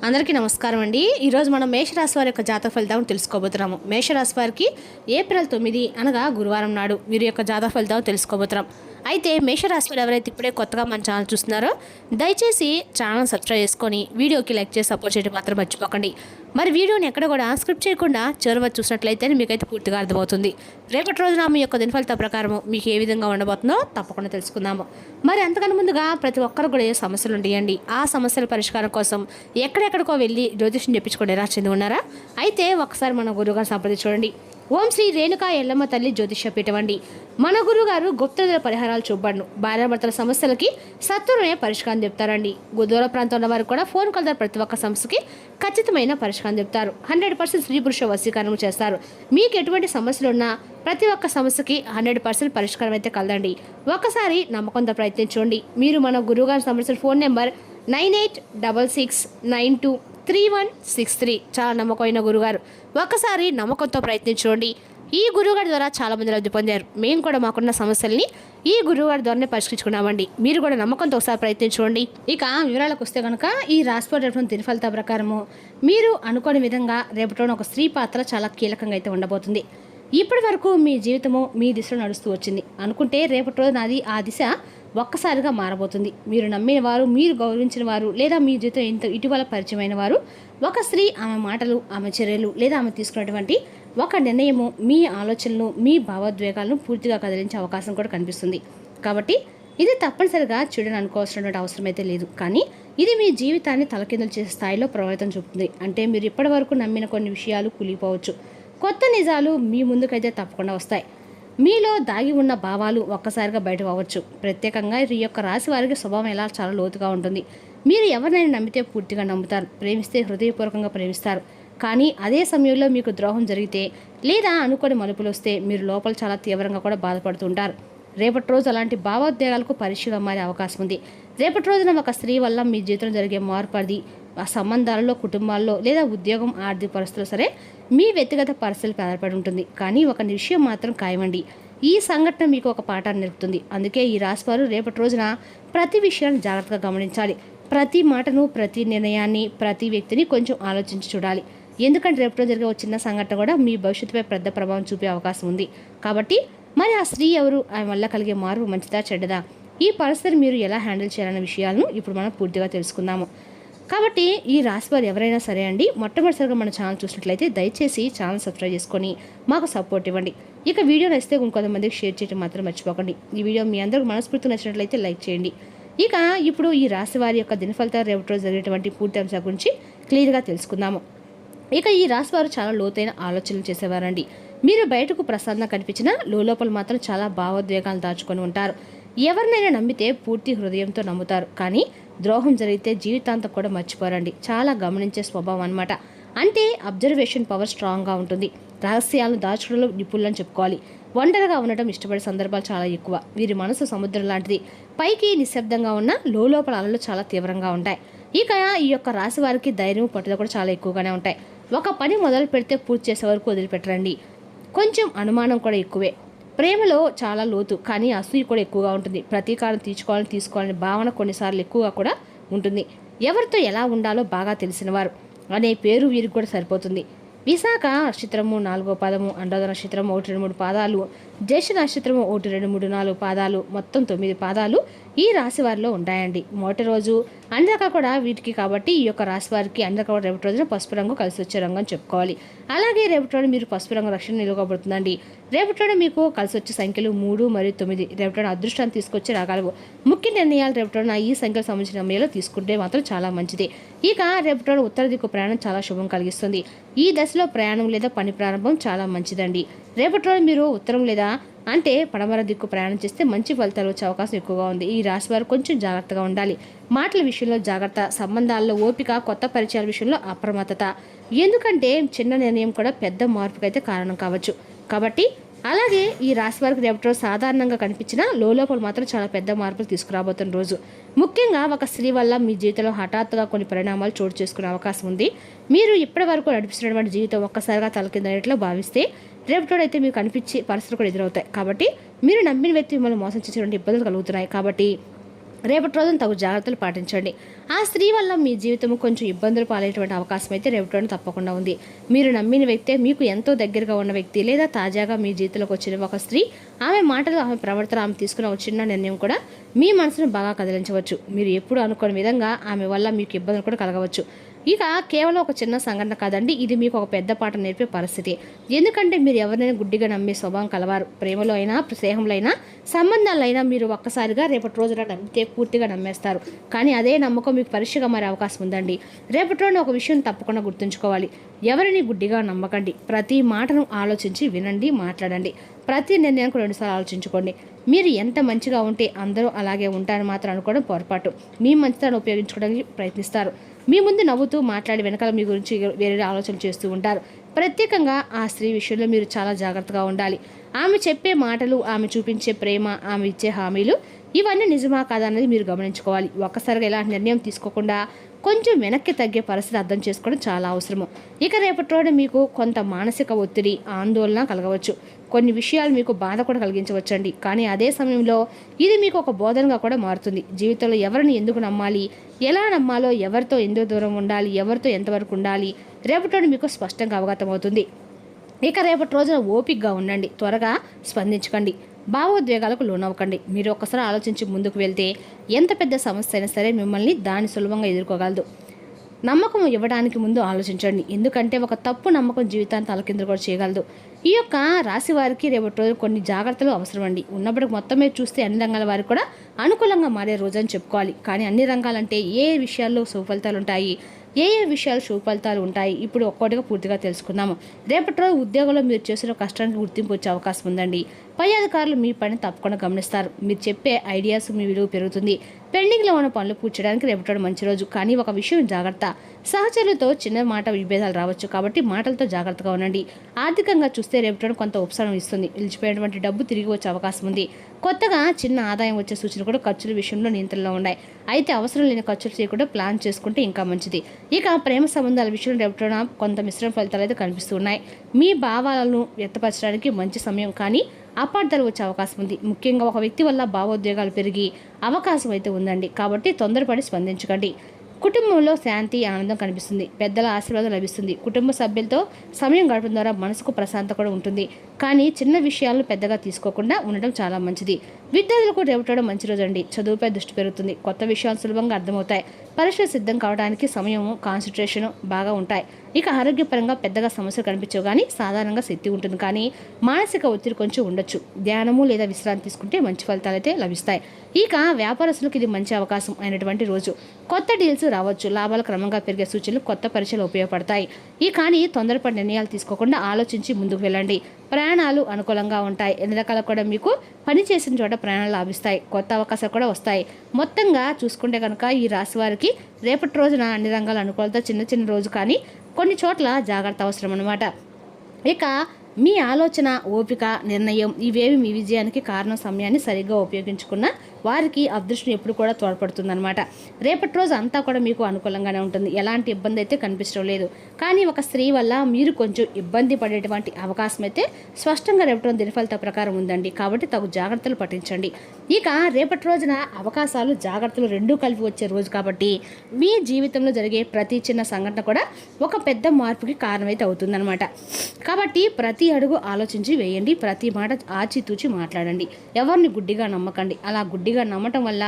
అందరికీ నమస్కారం అండి. ఈరోజు మనం మేషరాశి వారి యొక్క జాతక ఫలితాలను తెలుసుకోబోతున్నాము. మేషరాశి వారికి ఏప్రిల్ 9 అనగా గురువారం నాడు వీరి యొక్క జాతక ఫలితాలు తెలుసుకోబోతున్నాం. అయితే మేషరాశి వారు ఎవరైతే ఇప్పుడే కొత్తగా మన ఛానల్ చూస్తున్నారో దయచేసి ఛానల్ సబ్స్క్రైబ్ చేసుకొని వీడియోకి లైక్ చేసి సపోర్ట్ చేయడం మాత్రం మర్చిపోకండి. మరి వీడియోని ఎక్కడ కూడా స్క్రిప్ట్ చేయకుండా చివరి చూసినట్లయితే మీకైతే పూర్తిగా అర్థమవుతుంది. రేపటి రోజున మీ యొక్క దినఫలిత ప్రకారం మీకు ఏ విధంగా ఉండబోతుందో తప్పకుండా తెలుసుకుందాము. మరి అంతకన్నా ముందుగా ప్రతి ఒక్కరు కూడా ఏ సమస్యలు ఉంటాయండి. ఆ సమస్యల పరిష్కారం కోసం ఎక్కడెక్కడికో వెళ్ళి జ్యోతిష్యం చెప్పించుకొని చెంది ఉన్నారా? అయితే ఒకసారి మన గురువుగారు సంప్రదించండి. ఓం శ్రీ రేణుకా ఎల్లమ్మ తల్లి జ్యోతిష్య పీఠం అండి. మన గురుగారు గుప్తనిధుల పరిహారాలు చూపబడును. భార్యాభర్తల సమస్యలకి సత్వరమే పరిష్కారం చెప్తారండి. దూర ప్రాంతంలో వారు కూడా ఫోన్ కాల్ ద్వారా ప్రతి ఒక్క సమస్యకి ఖచ్చితమైన పరిష్కారం చెప్తారు. 100% స్త్రీ పురుష వశీకరణం చేస్తారు. మీకు ఎటువంటి సమస్యలు ఉన్నా ప్రతి ఒక్క సమస్యకి 100% పరిష్కారం అయితే కలదండి. ఒకసారి నమ్మకంతో ప్రయత్నించండి. మీరు మన గురువుగారు సంబంధించిన ఫోన్ నెంబర్ 9866923163. చాలా నమ్మకమైన గురుగారు. ఒకసారి నమ్మకంతో ప్రయత్నించండి. ఈ గురువుగారి ద్వారా చాలామంది లబ్ధి పొందారు. మేము కూడా మాకున్న సమస్యల్ని ఈ గురువుగారి ద్వారానే పరిష్కరించుకున్నామండి. మీరు కూడా నమ్మకంతో ఒకసారి ప్రయత్నించండి. ఇక వివరాలకు వస్తే కనుక ఈ రాశిపడి దిన ఫలిత ప్రకారము మీరు అనుకోని విధంగా రేపటి ఒక స్త్రీ పాత్ర చాలా కీలకంగా అయితే ఉండబోతుంది. ఇప్పటి వరకు మీ జీవితము మీ దిశలో నడుస్తూ వచ్చింది అనుకుంటే రేపటి రోజు నాది ఆ దిశ ఒక్కసారిగా మారబోతుంది. మీరు నమ్మిన వారు, మీరు గౌరవించిన వారు, లేదా మీ జీవితం ఇటీవల పరిచయమైన వారు, ఒక స్త్రీ ఆమె మాటలు, ఆమె చర్యలు లేదా ఆమె తీసుకున్నటువంటి ఒక నిర్ణయము మీ ఆలోచనలు, మీ భావోద్వేగాలను పూర్తిగా కదిలించే అవకాశం కూడా కనిపిస్తుంది. కాబట్టి ఇది తప్పనిసరిగా చూడని అనుకోవాల్సినటువంటి అవసరం అయితే లేదు. కానీ ఇది మీ జీవితాన్ని తలకిందులు చేసే స్థాయిలో ప్రభావితం చూపుతుంది. అంటే మీరు ఇప్పటి వరకు నమ్మిన కొన్ని విషయాలు కూలిపోవచ్చు. కొత్త నిజాలు మీ ముందుకైతే తప్పకుండా వస్తాయి. మీలో దాగి ఉన్న భావాలు ఒక్కసారిగా బయటకు అవ్వచ్చు. ప్రత్యేకంగా ఈ యొక్క రాశి వారికి స్వభావం ఎలా చాలా లోతుగా ఉంటుంది. మీరు ఎవరినైనా నమ్మితే పూర్తిగా నమ్ముతారు. ప్రేమిస్తే హృదయపూర్వకంగా ప్రేమిస్తారు. కానీ అదే సమయంలో మీకు ద్రోహం జరిగితే లేదా అనుకోని మలుపులు వస్తే మీరు లోపల చాలా తీవ్రంగా కూడా బాధపడుతుంటారు. రేపటి రోజు అలాంటి భావోద్వేగాలకు పరీక్షగా మారే అవకాశం ఉంది. రేపటి రోజున ఒక స్త్రీ వల్ల మీ జీవితంలో జరిగే మార్పు అది ఆ సంబంధాలలో, కుటుంబాల్లో లేదా ఉద్యోగం, ఆర్థిక పరిస్థితులు సరే మీ వ్యక్తిగత పరిస్థితులపై ఆధారపడి ఉంటుంది. కానీ ఒక విషయం మాత్రం ఖాయమండి, ఈ సంఘటన మీకు ఒక పాఠాన్ని నేర్పుతుంది. అందుకే ఈ రాశివారు రేపటి రోజున ప్రతి విషయాన్ని జాగ్రత్తగా గమనించాలి. ప్రతి మాటను, ప్రతి నిర్ణయాన్ని, ప్రతి వ్యక్తిని కొంచెం ఆలోచించి చూడాలి. ఎందుకంటే రేపటి రోజు జరిగే ఒక చిన్న సంఘటన కూడా మీ భవిష్యత్తుపై పెద్ద ప్రభావం చూపే అవకాశం ఉంది. కాబట్టి మరి ఆ స్త్రీ ఎవరు, ఆమె వల్ల కలిగే మార్పు మంచిదా చెడ్డదా, ఈ పరిస్థితిని మీరు ఎలా హ్యాండిల్ చేయాలన్న విషయాలను ఇప్పుడు మనం పూర్తిగా తెలుసుకుందాము. కాబట్టి ఈ రాశివారు ఎవరైనా సరే అండి, మొట్టమొదటిసారిగా మన ఛానల్ చూసినట్లయితే దయచేసి ఛానల్ సబ్స్క్రైబ్ చేసుకొని మాకు సపోర్ట్ ఇవ్వండి. ఇక వీడియో నచ్చితే ఇంకొంతమందికి షేర్ చేయడం మాత్రం మర్చిపోకండి. ఈ వీడియో మీ అందరికీ మనస్ఫూర్తి నచ్చినట్లయితే లైక్ చేయండి. ఇక ఇప్పుడు ఈ రాశివారి యొక్క దినఫలితాలు రేపటి రోజు జరిగేటువంటి పూర్తి అంశాల గురించి క్లియర్గా తెలుసుకుందాము. ఇక ఈ రాశివారు చాలా లోతైన ఆలోచనలు చేసేవారండి. మీరు బయటకు ప్రశాంతంగా కనిపించినా లోపల మాత్రం చాలా భావోద్వేగాలు దాచుకొని ఉంటారు. ఎవరినైనా నమ్మితే పూర్తి హృదయంతో నమ్ముతారు. కానీ ద్రోహం జరిగితే జీవితాంతం కూడా మర్చిపోరండి. చాలా గమనించే స్వభావం అనమాట. అంటే అబ్జర్వేషన్ పవర్ స్ట్రాంగ్గా ఉంటుంది. రహస్యాలను దాచుకోవడంలో నిపుణులని చెప్పుకోవాలి. ఒంటరిగా ఉండటం ఇష్టపడే సందర్భాలు చాలా ఎక్కువ. వీరి మనసు సముద్రం లాంటిది. పైకి నిశ్శబ్దంగా ఉన్న లోపల అలలు చాలా తీవ్రంగా ఉంటాయి. ఇక ఈ యొక్క రాశి వారికి ధైర్యం, పట్టుదల కూడా చాలా ఎక్కువగానే ఉంటాయి. ఒక పని మొదలు పెడితే పూర్తి చేసే వరకు వదిలిపెట్టరండి. కొంచెం అనుమానం కూడా ఎక్కువే. ప్రేమలో చాలా లోతు, కానీ అసూయ కూడా ఎక్కువగా ఉంటుంది. ప్రతీకారం తీసుకోవాలని భావన కొన్నిసార్లు ఎక్కువగా కూడా ఉంటుంది. ఎవరితో ఎలా ఉండాలో బాగా తెలిసినవారు అనే పేరు వీరికి కూడా సరిపోతుంది. విశాఖ నక్షత్రము 4వ పాదము, అనురాధ నక్షత్రము 1, 2, 3 పాదాలు, జ్యేష్ఠ నక్షత్రము 1, 2, 3, 4 పాదాలు, మొత్తం 9 పాదాలు ఈ రాశి వారిలో ఉంటాయండి. మొదటి రోజు అందరికీ కూడా వీటికి కాబట్టి ఈ యొక్క రాశి వారికి అందరికీ కూడా రేపటి రోజున పసుపు రంగు కలిసి వచ్చే రంగు అని చెప్పుకోవాలి. అలాగే రేపటి రోజు మీరు పసుపు రంగు రక్షణ నిలువబడుతుందండి. రేపటి రోజు మీకు కలిసి వచ్చే సంఖ్యలు 3 మరియు 9. రేపటి రోజు అదృష్టాన్ని తీసుకొచ్చి రాగలవు. ముఖ్య నిర్ణయాలు రేపటి రోజున ఈ సంఖ్యలకు సంబంధించిన సమయంలో తీసుకుంటే మాత్రం చాలా మంచిది. ఇక రేపటి రోజు ఉత్తర దిక్కు ప్రయాణం చాలా శుభం కలిగిస్తుంది. ఈ దశలో ప్రయాణం లేదా పని ప్రారంభం చాలా మంచిదండి. రేపటి రోజు మీరు ఉత్తరం లేదా అంటే పడమర దిక్కు ప్రయాణం చేస్తే మంచి ఫలితాలు వచ్చే అవకాశం ఎక్కువగా ఉంది. ఈ రాశి వారు కొంచెం జాగ్రత్తగా ఉండాలి. మాటల విషయంలో జాగ్రత్త, సంబంధాల్లో ఓపిక, కొత్త పరిచయాల విషయంలో అప్రమత్తత. ఎందుకంటే చిన్న నిర్ణయం కూడా పెద్ద మార్పుకైతే కారణం కావచ్చు. కాబట్టి అలాగే ఈ రాశి వారికి రేపటి రోజు సాధారణంగా కనిపించిన లోపల మాత్రం చాలా పెద్ద మార్పులు తీసుకురాబోతున్న రోజు. ముఖ్యంగా ఒక స్త్రీ వల్ల మీ జీవితంలో హఠాత్తుగా కొన్ని పరిణామాలు చోటు చేసుకునే అవకాశం ఉంది. మీరు ఇప్పటి వరకు నడిపిస్తున్నటువంటి జీవితం ఒక్కసారిగా తలకిందనేట్లో భావిస్తే రేపటి అయితే మీకు కనిపించే పరిస్థితులు కూడా ఎదురవుతాయి. కాబట్టి మీరు నమ్మిన వ్యక్తి మిమ్మల్ని మోసం చేసేటువంటి ఇబ్బందులు కలుగుతున్నాయి. కాబట్టి రేపటి రోజున తగు జాగ్రత్తలు పాటించండి. ఆ స్త్రీ వల్ల మీ జీవితం కొంచెం ఇబ్బందులు పాలయ్యేటువంటి అవకాశం అయితే రేపటి రోజున తప్పకుండా ఉంది. మీరు నమ్మిన వ్యక్తే, మీకు ఎంతో దగ్గరగా ఉన్న వ్యక్తి, లేదా తాజాగా మీ జీవితంలోకి వచ్చిన ఒక స్త్రీ, ఆమె మాటలు, ఆమె ప్రవర్తన, ఆమె తీసుకున్న ఒక చిన్న నిర్ణయం కూడా మీ మనసును బాగా కదిలించవచ్చు. మీరు ఎప్పుడు అనుకోని విధంగా ఆమె వల్ల మీకు ఇబ్బందులు కూడా కలగవచ్చు. ఇక కేవలం ఒక చిన్న సంఘటన కాదండి, ఇది మీకు ఒక పెద్ద పాఠం నేర్పే పరిస్థితి. ఎందుకంటే మీరు ఎవరినైనా గుడ్డిగా నమ్మే స్వభావం కలవారు. ప్రేమలో అయినా, స్నేహంలో అయినా, సంబంధాల్లో అయినా మీరు ఒక్కసారిగా రేపటి రోజున నమ్మితే పూర్తిగా నమ్మేస్తారు. కానీ అదే నమ్మకం మీకు పరీక్షగా మారే అవకాశం ఉందండి. రేపటి రోజున ఒక విషయం తప్పకుండా గుర్తుంచుకోవాలి. ఎవరిని గుడ్డిగా నమ్మకండి. ప్రతి మాటను ఆలోచించి వినండి, మాట్లాడండి. ప్రతి నిర్ణయానికి 2 సార్లు ఆలోచించుకోండి. మీరు ఎంత మంచిగా ఉంటే అందరూ అలాగే ఉంటారని మాత్రం అనుకోవడం పొరపాటు. మీ మంచితనాన్ని ఉపయోగించుకోవడానికి ప్రయత్నిస్తారు. మీ ముందు నవ్వుతూ మాట్లాడి వెనకాల మీ గురించి వేరే ఆలోచనలు చేస్తూ ఉంటారు. ప్రత్యేకంగా ఆ స్త్రీ విషయంలో మీరు చాలా జాగ్రత్తగా ఉండాలి. ఆమె చెప్పే మాటలు, ఆమె చూపించే ప్రేమ, ఆమె ఇచ్చే హామీలు ఇవన్నీ నిజమా కాదా అనేది మీరు గమనించుకోవాలి. ఒక్కసారిగా ఎలాంటి నిర్ణయం తీసుకోకుండా కొంచెం వెనక్కి తగ్గే పరిస్థితి అర్థం చేసుకోవడం చాలా అవసరము. ఇక రేపటి రోజున మీకు కొంత మానసిక ఒత్తిడి, ఆందోళన కలగవచ్చు. కొన్ని విషయాలు మీకు బాధ కూడా కలిగించవచ్చండి. కానీ అదే సమయంలో ఇది మీకు ఒక బోధనగా కూడా మారుతుంది. జీవితంలో ఎవరిని ఎందుకు నమ్మాలి, ఎలా నమ్మాలో, ఎవరితో ఎందుకు దూరం ఉండాలి, ఎవరితో ఎంతవరకు ఉండాలి, రేపటి రోజున మీకు స్పష్టంగా అవగతమవుతుంది. ఇక రేపటి రోజున ఓపికగా ఉండండి, త్వరగా స్పందించకండి, భావోద్వేగాలకు లోనవ్వకండి. మీరు ఒక్కసారి ఆలోచించి ముందుకు వెళ్తే ఎంత పెద్ద సమస్య అయినా సరే మిమ్మల్ని దాన్ని సులభంగా ఎదుర్కోగలదు. నమ్మకం ఇవ్వడానికి ముందు ఆలోచించండి, ఎందుకంటే ఒక తప్పు నమ్మకం జీవితాన్ని తలకిందులు కూడా చేయగలదు. ఈ యొక్క రాశి వారికి రేపటి రోజు కొన్ని జాగ్రత్తలు అవసరం అండి. ఉన్నప్పటికి మొత్తం మీద చూస్తే అన్ని రంగాల వారికి కూడా అనుకూలంగా మారే రోజు అని చెప్పుకోవాలి. కానీ అన్ని రంగాలంటే ఏ విషయాల్లో సుఫలితాలు ఉంటాయి, ఏ విషయాలు శుభఫలితాలు ఉంటాయి, ఇప్పుడు ఒక్కొక్కటిగా పూర్తిగా తెలుసుకుందాము. రేపటి రోజు ఉద్యోగంలో మీరు చేసిన కష్టానికి గుర్తింపు వచ్చే అవకాశం ఉందండి. పై అధికారులు మీ పని తప్పకుండా గమనిస్తారు. మీరు చెప్పే ఐడియాస్ మీ విలువ పెరుగుతుంది. పెండింగ్లో ఉన్న పనులు పూడ్చడానికి రేపటి మంచి రోజు. కానీ ఒక విషయం జాగ్రత్త, సహచరులతో చిన్న మాట విభేదాలు రావచ్చు. కాబట్టి మాటలతో జాగ్రత్తగా ఉండండి. ఆర్థికంగా చూస్తే రేపటి కొంత ఉపశమనం ఇస్తుంది. నిలిచిపోయినటువంటి డబ్బు తిరిగి వచ్చే అవకాశం ఉంది. కొత్తగా చిన్న ఆదాయం వచ్చే సూచనలు కూడా ఖర్చుల విషయంలో నియంత్రణలో ఉన్నాయి. అయితే అవసరం లేని ఖర్చులు చేయకుండా ప్లాన్ చేసుకుంటే ఇంకా మంచిది. ఇక ప్రేమ సంబంధాల విషయంలో రేపటిన కొంత మిశ్రమ ఫలితాలు అయితే కనిపిస్తూ ఉన్నాయి. మీ భావాలను వ్యక్తపరచడానికి మంచి సమయం, కానీ అపార్థాలు వచ్చే అవకాశం ఉంది. ముఖ్యంగా ఒక వ్యక్తి వల్ల భావోద్వేగాలు పెరిగి అవకాశం అయితే ఉందండి. కాబట్టి తొందరపడి స్పందించకండి. కుటుంబంలో శాంతి, ఆనందం కనిపిస్తుంది. పెద్దల ఆశీర్వాదం లభిస్తుంది. కుటుంబ సభ్యులతో సమయం గడపడం ద్వారా మనసుకు ప్రశాంతత కూడా ఉంటుంది. కానీ చిన్న విషయాలను పెద్దగా తీసుకోకుండా ఉండడం చాలా మంచిది. విద్యార్థులకు రేపటి మంచి రోజు అండి. చదువుపై దృష్టి పెరుగుతుంది. కొత్త విషయాలు సులభంగా అర్థమవుతాయి. పరీక్ష సిద్ధం కావడానికి సమయము, కాన్సన్ట్రేషన్ బాగా ఉంటాయి. ఇక ఆరోగ్యపరంగా పెద్దగా సమస్యలు కనిపించవు, కానీ సాధారణంగా శక్తి ఉంటుంది. కానీ మానసిక ఒత్తిడి కొంచెం ఉండొచ్చు. ధ్యానము లేదా విశ్రాంతి తీసుకుంటే మంచి ఫలితాలు అయితే లభిస్తాయి. ఇక వ్యాపారస్తులకు ఇది మంచి అవకాశం అయినటువంటి రోజు. కొత్త డీల్స్ రావచ్చు. లాభాలు క్రమంగా పెరిగే సూచనలు కొత్త పరీక్షలు ఉపయోగపడతాయి. కానీ తొందరపడి నిర్ణయాలు తీసుకోకుండా ఆలోచించి ముందుకు వెళ్ళండి. ప్రయాణాలు అనుకూలంగా ఉంటాయి. ఎన్ని రకాలు కూడా మీకు పని చేసిన చోట ప్రయాణాలు లాభిస్తాయి. కొత్త అవకాశాలు కూడా వస్తాయి. మొత్తంగా చూసుకుంటే కనుక ఈ రాశి వారికి రేపటి రోజున అన్ని రంగాల అనుకూలత, చిన్న చిన్న రోజు, కానీ కొన్ని చోట్ల జాగ్రత్త అవసరం అన్నమాట. ఇక మీ ఆలోచన, ఓపిక, నిర్ణయం ఇవేవి మీ విజయానికి కారణం. సమయాన్ని సరిగ్గా ఉపయోగించుకున్న వారికి అదృష్టం ఎప్పుడు కూడా తోడ్పడుతుందన్నమాట. రేపటి రోజు అంతా కూడా మీకు అనుకూలంగానే ఉంటుంది. ఎలాంటి ఇబ్బంది అయితే కనిపించడం లేదు. కానీ ఒక స్త్రీ వల్ల మీరు కొంచెం ఇబ్బంది పడేటువంటి అవకాశం అయితే స్పష్టంగా రేపటి రోజు దినఫలిత ప్రకారం ఉందండి. కాబట్టి తగు జాగ్రత్తలు పఠించండి. ఇక రేపటి రోజున అవకాశాలు, జాగ్రత్తలు రెండూ కలిపి వచ్చే రోజు కాబట్టి మీ జీవితంలో జరిగే ప్రతి చిన్న సంఘటన కూడా ఒక పెద్ద మార్పుకి కారణమైతే అవుతుందన్నమాట. కాబట్టి ప్రతి అడుగు ఆలోచించి వేయండి. ప్రతి మాట ఆచితూచి మాట్లాడండి. ఎవరిని గుడ్డిగా నమ్మకండి. అలా గుడ్డిగా నమ్మటం వల్ల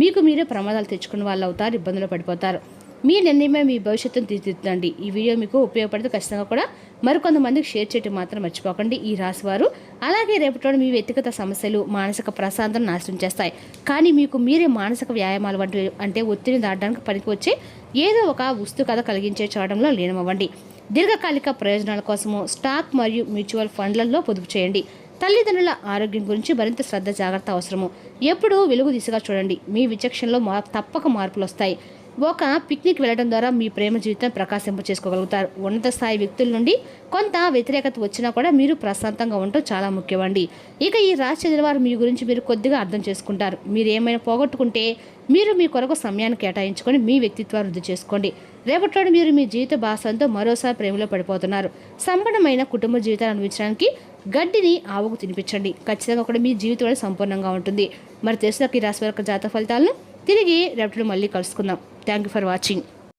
మీకు మీరే ప్రమాదాలు తెచ్చుకున్న వాళ్ళు అవుతారు, ఇబ్బందులు పడిపోతారు. మీ నిర్ణయమే మీ భవిష్యత్తును తీర్చిదిద్దండి. ఈ వీడియో మీకు ఉపయోగపడితే ఖచ్చితంగా కూడా మరికొంతమందికి షేర్ చేయడం మాత్రం మర్చిపోకండి. ఈ రాశివారు అలాగే రేపటి మీ వ్యక్తిగత సమస్యలు, మానసిక ప్రశాంతతను నాశనం చేస్తాయి. కానీ మీకు మీరే మానసిక వ్యాయామాలు వంటి అంటే ఒత్తిడిని దాటడానికి పనికి వచ్చే ఏదో ఒక వస్తు కథ కలిగించే చూడడంలో లీనమవ్వండి. దీర్ఘకాలిక ప్రయోజనాల కోసము స్టాక్ మరియు మ్యూచువల్ ఫండ్లలో పొదుపు చేయండి. తల్లిదండ్రుల ఆరోగ్యం గురించి మరింత శ్రద్ధ, జాగ్రత్త అవసరము. ఎప్పుడూ వెలుగు దిశగా చూడండి. మీ విచక్షణలో తప్పక మార్పులు వస్తాయి. ఒక పిక్నిక్ వెళ్ళడం ద్వారా మీ ప్రేమ జీవితం ప్రకాశింప చేసుకోగలుగుతారు. ఉన్నత స్థాయి వ్యక్తుల నుండి కొంత వ్యతిరేకత వచ్చినా కూడా మీరు ప్రశాంతంగా ఉండటం చాలా ముఖ్యమండి. ఇక ఈ రాశి చెందిన వారు మీ గురించి మీరు కొద్దిగా అర్థం చేసుకుంటారు. మీరు ఏమైనా పోగొట్టుకుంటే మీరు మీ కొరకు సమయాన్ని కేటాయించుకొని మీ వ్యక్తిత్వాన్ని వృద్ధి చేసుకోండి. రేపటి మీరు మీ జీవిత భాషంతో మరోసారి ప్రేమలో పడిపోతున్నారు. సంపన్నమైన కుటుంబ జీవితాన్ని అనుభవించడానికి గడ్డిని ఆవుకు తినిపించండి. ఖచ్చితంగా కూడా మీ జీవితం సంపూర్ణంగా ఉంటుంది. మరి తెలిసిన ఈ రాశి వారి జాతక ఫలితాలను తిరిగి రేపటి మళ్ళీ కలుసుకుందాం. Thank you for watching.